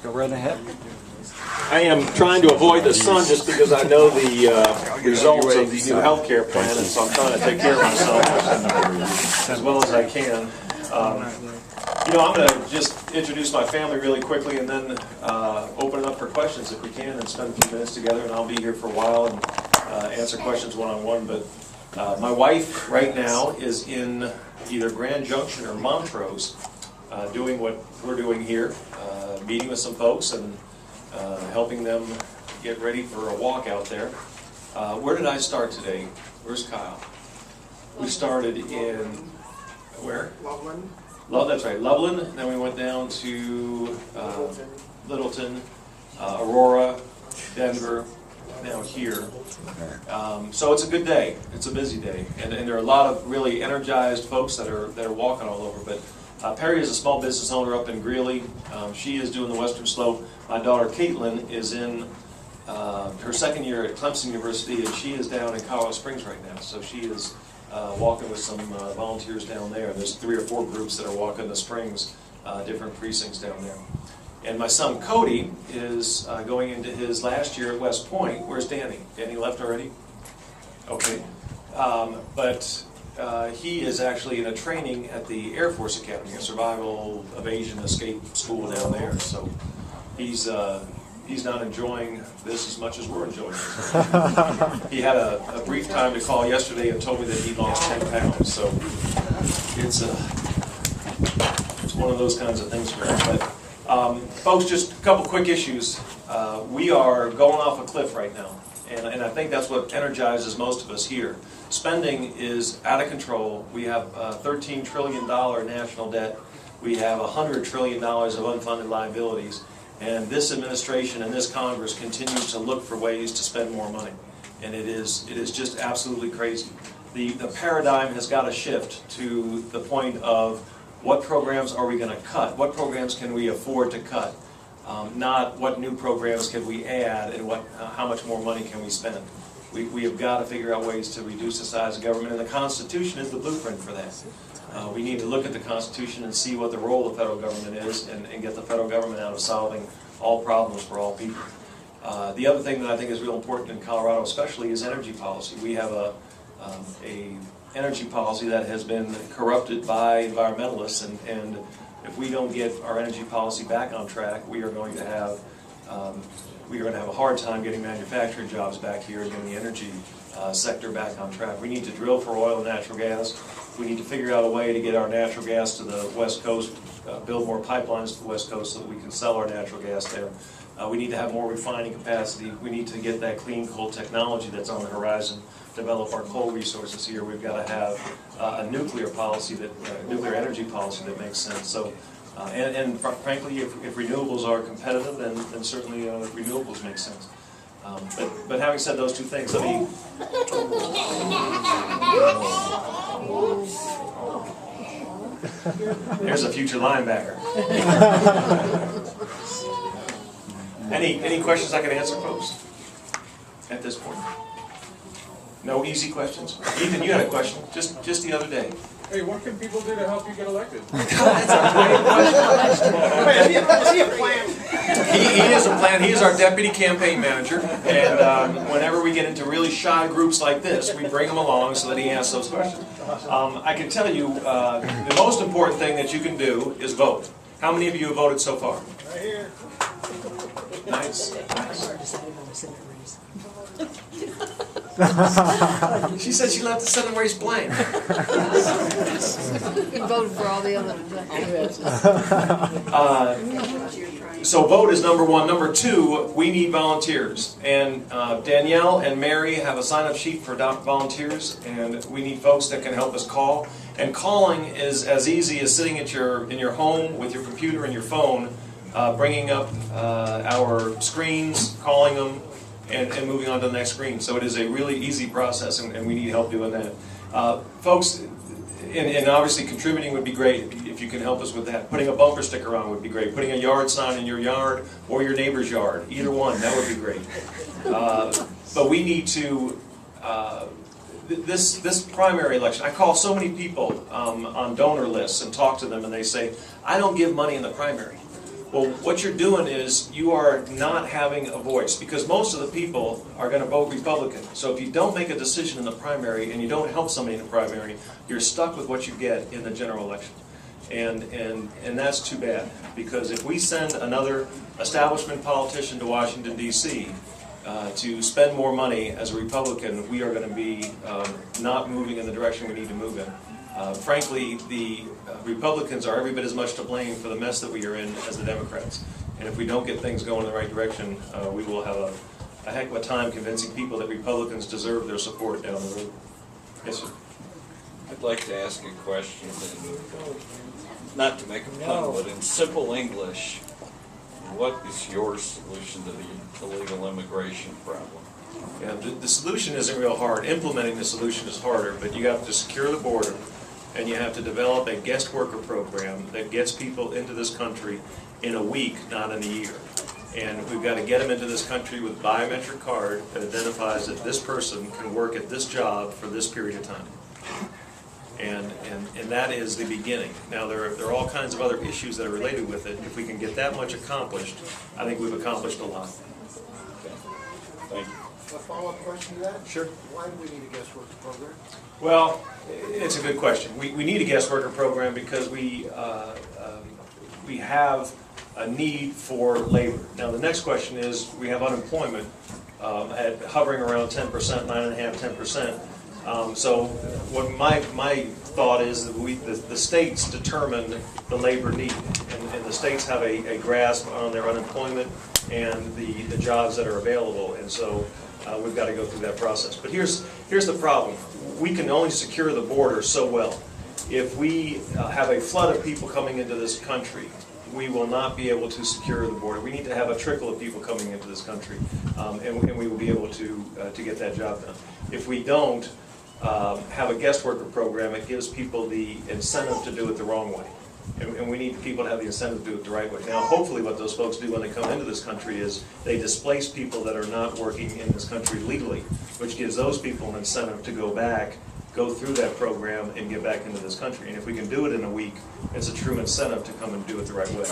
Go right ahead. I am trying to avoid the sun just because I know the results of the new health care plan, and so I'm trying to take care of myself as well as I can. I'm going to just introduce my family really quickly and then open it up for questions if we can, and spend a few minutes together, and I'll be here for a while and answer questions one-on-one. But my wife right now is in either Grand Junction or Montrose doing what we're doing here, meeting with some folks and helping them get ready for a walk out there. Where did I start today? Where's Kyle? We started in, where? Loveland. That's right, Loveland. Then we went down to Littleton, Aurora, Denver, now here. So it's a good day. It's a busy day, and there are a lot of really energized folks that are walking all over. But Perry is a small business owner up in Greeley. She is doing the Western Slope. My daughter Caitlin is in her second year at Clemson University, and she is down in Colorado Springs right now. So she is walking with some volunteers down there. There's 3 or 4 groups that are walking the Springs, different precincts down there. And my son Cody is going into his last year at West Point. Where's Danny? Danny left already? Okay. But he is actually in a training at the Air Force Academy, a survival, evasion, escape school down there. So he's not enjoying this as much as we're enjoying it. He had a brief time to call yesterday and told me that he lost 10 pounds. So it's one of those kinds of things for him. But folks, just a couple quick issues. We are going off a cliff right now, and I think that's what energizes most of us here. Spending is out of control. We have $13 trillion national debt. We have $100 trillion of unfunded liabilities. And this administration and this Congress continues to look for ways to spend more money. And it is just absolutely crazy. The paradigm has got to shift to the point of what programs are we going to cut? What programs can we afford to cut? Not what new programs can we add and how much more money can we spend. We have got to figure out ways to reduce the size of government, and the Constitution is the blueprint for that. We need to look at the Constitution and see what the role of the federal government is, and get the federal government out of solving all problems for all people. The other thing that I think is real important in Colorado especially is energy policy. We have a energy policy that has been corrupted by environmentalists, and if we don't get our energy policy back on track, we are going to have a hard time getting manufacturing jobs back here and getting the energy sector back on track. We need to drill for oil and natural gas. We need to figure out a way to get our natural gas to the West Coast, build more pipelines to the West Coast so that we can sell our natural gas there. We need to have more refining capacity. We need to get that clean coal technology that's on the horizon, develop our coal resources here. We've got to have a nuclear policy, nuclear energy policy that makes sense. So, and frankly, if renewables are competitive, then certainly renewables make sense. But having said those two things, let me. There's a future linebacker. Any questions I can answer, folks? At this point, no easy questions. Ethan, you had a question just the other day. Hey, what can people do to help you get elected? That's a great question. Is he a plan? He is a plan. He is our deputy campaign manager, and whenever we get into really shy groups like this, we bring him along so that he asks those questions. I can tell you the most important thing that you can do is vote. How many of you have voted so far? Right here. Nice. She said she left the Senate race blank. You voted for all the other. So vote is number one. Number two, we need volunteers. And Danielle and Mary have a sign-up sheet for volunteers, and we need folks that can help us call. And calling is as easy as sitting in your home with your computer and your phone, bringing up our screens, calling them, and moving on to the next screen. So it is a really easy process, and we need help doing that. Folks, and obviously contributing would be great if you can help us with that. Putting a bumper sticker on would be great. Putting a yard sign in your yard or your neighbor's yard, either one, that would be great. But we need to, this primary election, I call so many people on donor lists and talk to them, and they say, I don't give money in the primary. Well, what you're doing is you are not having a voice, because most of the people are going to vote Republican. So if you don't make a decision in the primary and you don't help somebody in the primary, you're stuck with what you get in the general election. And that's too bad, because if we send another establishment politician to Washington, D.C. To spend more money as a Republican, we are going to be not moving in the direction we need to move in. Frankly, the Republicans are every bit as much to blame for the mess that we are in as the Democrats. And if we don't get things going in the right direction, we will have a heck of a time convincing people that Republicans deserve their support down the road. Yes, sir. I'd like to ask a question, not to make a pun, but in simple English, what is your solution to the illegal immigration problem? Yeah, the solution isn't real hard. Implementing the solution is harder, but you have to secure the border, and you have to develop a guest worker program that gets people into this country in a week, not in a year. And we've got to get them into this country with a biometric card that identifies that this person can work at this job for this period of time. And that is the beginning. Now, there are all kinds of other issues that are related with it. If we can get that much accomplished, I think we've accomplished a lot. Okay. Thank you. A follow-up question to that? Sure. Why do we need a guest worker program? Well, it's a good question. We need a guest worker program because we have a need for labor. Now, the next question is, we have unemployment hovering around 10%, 9.5%, 10%. So what my thought is that the states determine the labor need, and the states have a grasp on their unemployment and the jobs that are available, and so we've got to go through that process. But here's the problem. We can only secure the border so well. If we have a flood of people coming into this country, we will not be able to secure the border. We need to have a trickle of people coming into this country, and we will be able to get that job done. If we don't have a guest worker program, it gives people the incentive to do it the wrong way. And we need people to have the incentive to do it the right way. Now, hopefully what those folks do when they come into this country is they displace people that are not working in this country legally, which gives those people an incentive to go back, go through that program, and get back into this country. And if we can do it in a week, it's a true incentive to come and do it the right way.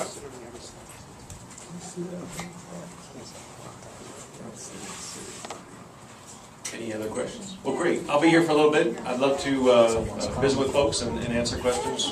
Any other questions? Well, great. I'll be here for a little bit. I'd love to visit with folks and answer questions.